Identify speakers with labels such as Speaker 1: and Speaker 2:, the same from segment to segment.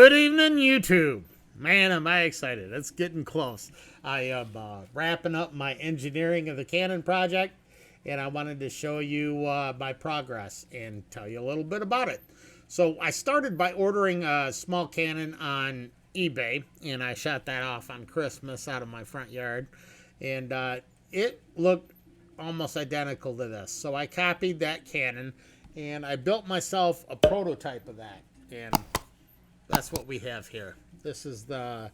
Speaker 1: Good evening, YouTube. Man, am I excited. It's getting close. I am wrapping up my engineering of the Canon project, and I wanted to show you my progress and tell you a little bit about it. So I started by ordering a small Canon on eBay, and I shot that off on Christmas out of my front yard, and it looked almost identical to this. So I copied that Canon, and I built myself a prototype of that, and that's what we have here. This is the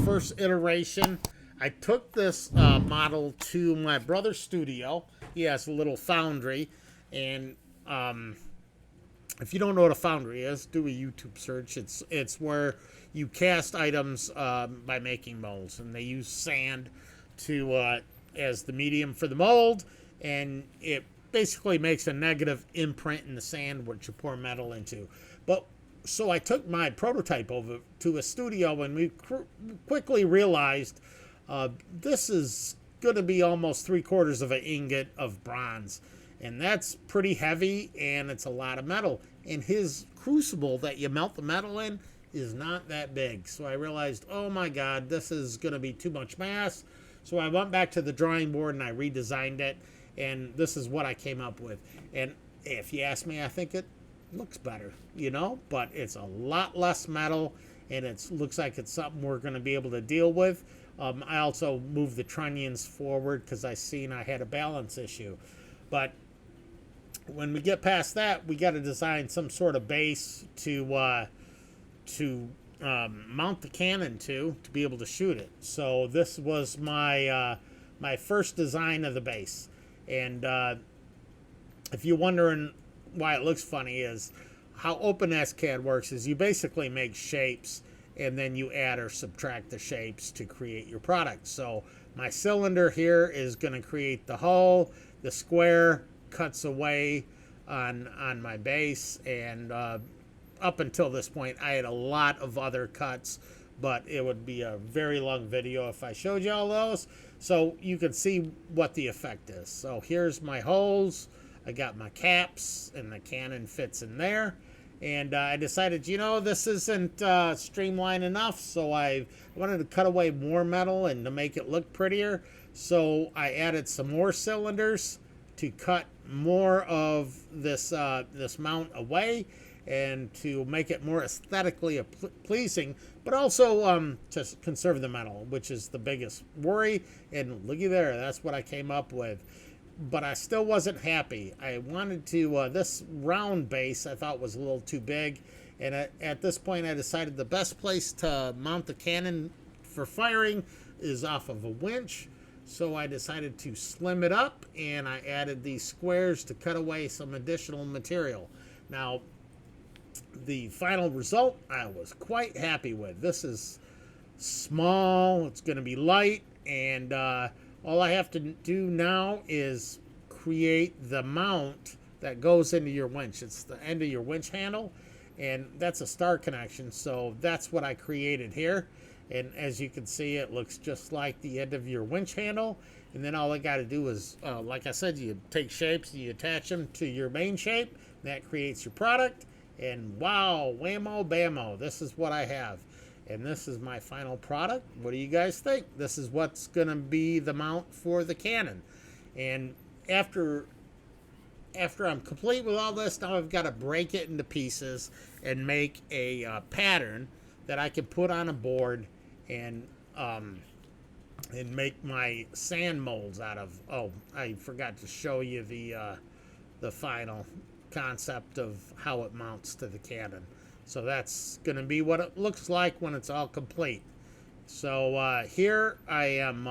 Speaker 1: first iteration. I took this model to my brother's studio. He has a little foundry, and if you don't know what a foundry is, do a YouTube search. It's where you cast items by making molds, and they use sand to as the medium for the mold, and it basically makes a negative imprint in the sand, which you pour metal into. But so I took my prototype over to a studio, and we quickly realized this is going to be almost 3/4 of an ingot of bronze, and that's pretty heavy, and it's a lot of metal. And his crucible that you melt the metal in is not that big. So I realized, oh my God, this is going to be too much mass. So I went back to the drawing board and I redesigned it, and this is what I came up with. And if you ask me, I think it looks better, but it's a lot less metal, and it looks like it's something we're going to be able to deal with. I also moved the trunnions forward because I seen I had a balance issue. But when we get past that, we got to design some sort of base to mount the Canon to be able to shoot it. So this was my my first design of the base. And if you're wondering why it looks funny, is how OpenSCAD works is you basically make shapes and then you add or subtract the shapes to create your product. So my cylinder here is going to create the hull. The square cuts away on my base, and up until this point I had a lot of other cuts, but it would be a very long video if I showed you all those. So you can see what the effect is. So here's my holes. I got my caps, and the Canon fits in there. And I decided, this isn't streamlined enough, so I wanted to cut away more metal and to make it look prettier. So I added some more cylinders to cut more of this this mount away, and to make it more aesthetically pleasing, but also to conserve the metal, which is the biggest worry. And looky there, that's what I came up with. But I still wasn't happy. I wanted to, this round base I thought was a little too big, and at this point I decided the best place to mount the Canon for firing is off of a winch. So I decided to slim it up, and I added these squares to cut away some additional material. Now, the final result I was quite happy with. This is small, it's going to be light, and all I have to do now is create the mount that goes into your winch. It's the end of your winch handle, and that's a star connection. So that's what I created here. And as you can see, it looks just like the end of your winch handle. And then all I got to do is, like I said, you take shapes and you attach them to your main shape. That creates your product. And wow, whammo, bammo, this is what I have. And this is my final product. What do you guys think? This is what's going to be the mount for the Canon. And after I'm complete with all this, now I've got to break it into pieces and make a pattern that I can put on a board and make my sand molds out of. Oh, I forgot to show you the final concept of how it mounts to the Canon. So that's going to be what it looks like when it's all complete. So here I am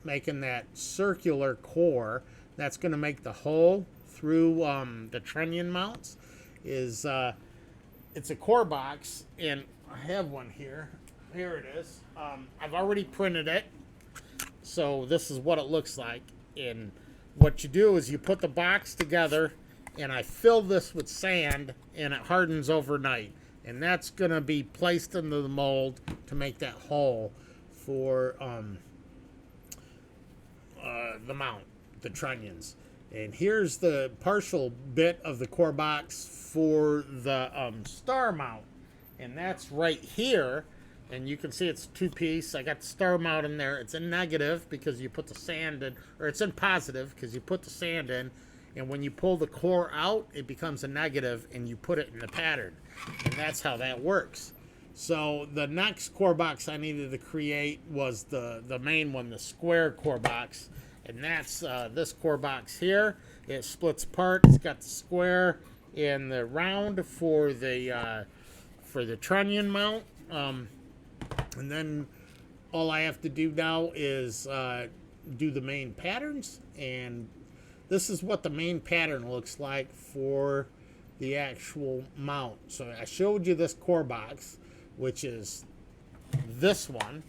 Speaker 1: making that circular core. That's going to make the hole through the trunnion mounts. It's a core box, and I have one here. Here it is. I've already printed it. So this is what it looks like. And what you do is you put the box together, and I fill this with sand, and it hardens overnight. And that's going to be placed into the mold to make that hole for the mount, the trunnions. And here's the partial bit of the core box for the star mount. and that's right here. And you can see it's two-piece. I got the star mount in there. It's in negative because you put the sand in, or it's in positive because you put the sand in. And when you pull the core out, it becomes a negative, and you put it in the pattern. And that's how that works. So the next core box I needed to create was the main one, the square core box. And that's this core box here. It splits apart. It's got the square and the round for the trunnion mount. And then all I have to do now is do the main patterns, and this is what the main pattern looks like for the actual mount. So I showed you this core box, which is this one.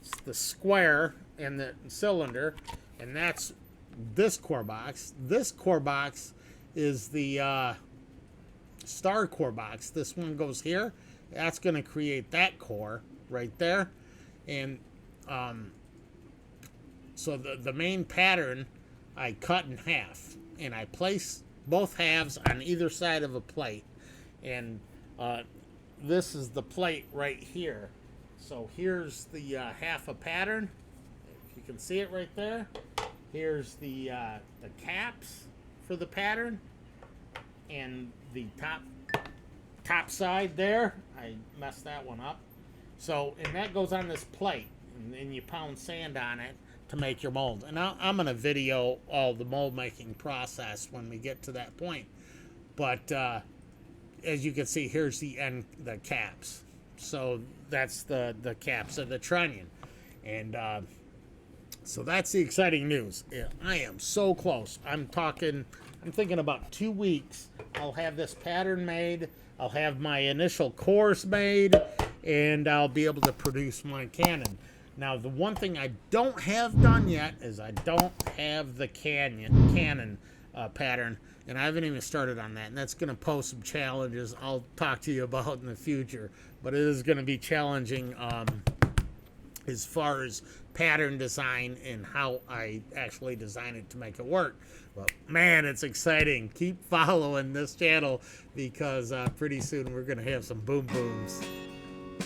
Speaker 1: It's the square and the cylinder, and that's this core box. This core box is the star core box. This one goes here. That's going to create that core right there. And so the main pattern I cut in half, and I place both halves on either side of a plate. And this is the plate right here. So here's the half a pattern. If you can see it right there. Here's the caps for the pattern, and the top side there. I messed that one up. So, and that goes on this plate, and then you pound sand on it to make your mold. And I'm going to video all the mold making process when we get to that point. But as you can see, here's the caps. So that's the caps of the trunnion. And so that's the exciting news. I am so close. I'm thinking about 2 weeks. I'll have this pattern made. I'll have my initial cores made, and I'll be able to produce my canon. Now, the one thing I don't have done yet is I don't have the canon pattern, and I haven't even started on that, and that's going to pose some challenges I'll talk to you about in the future, but it is going to be challenging as far as pattern design and how I actually design it to make it work. Well, man, it's exciting. Keep following this channel because pretty soon we're going to have some boom booms.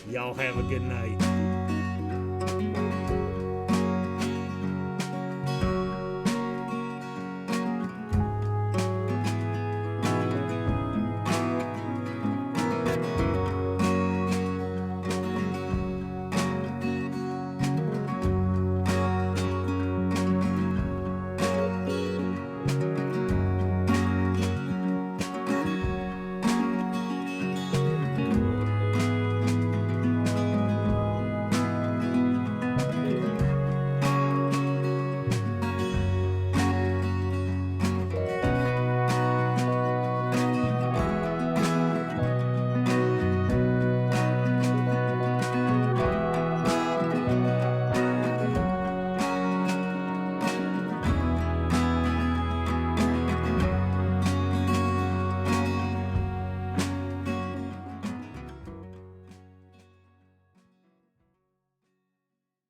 Speaker 1: Y'all have a good night.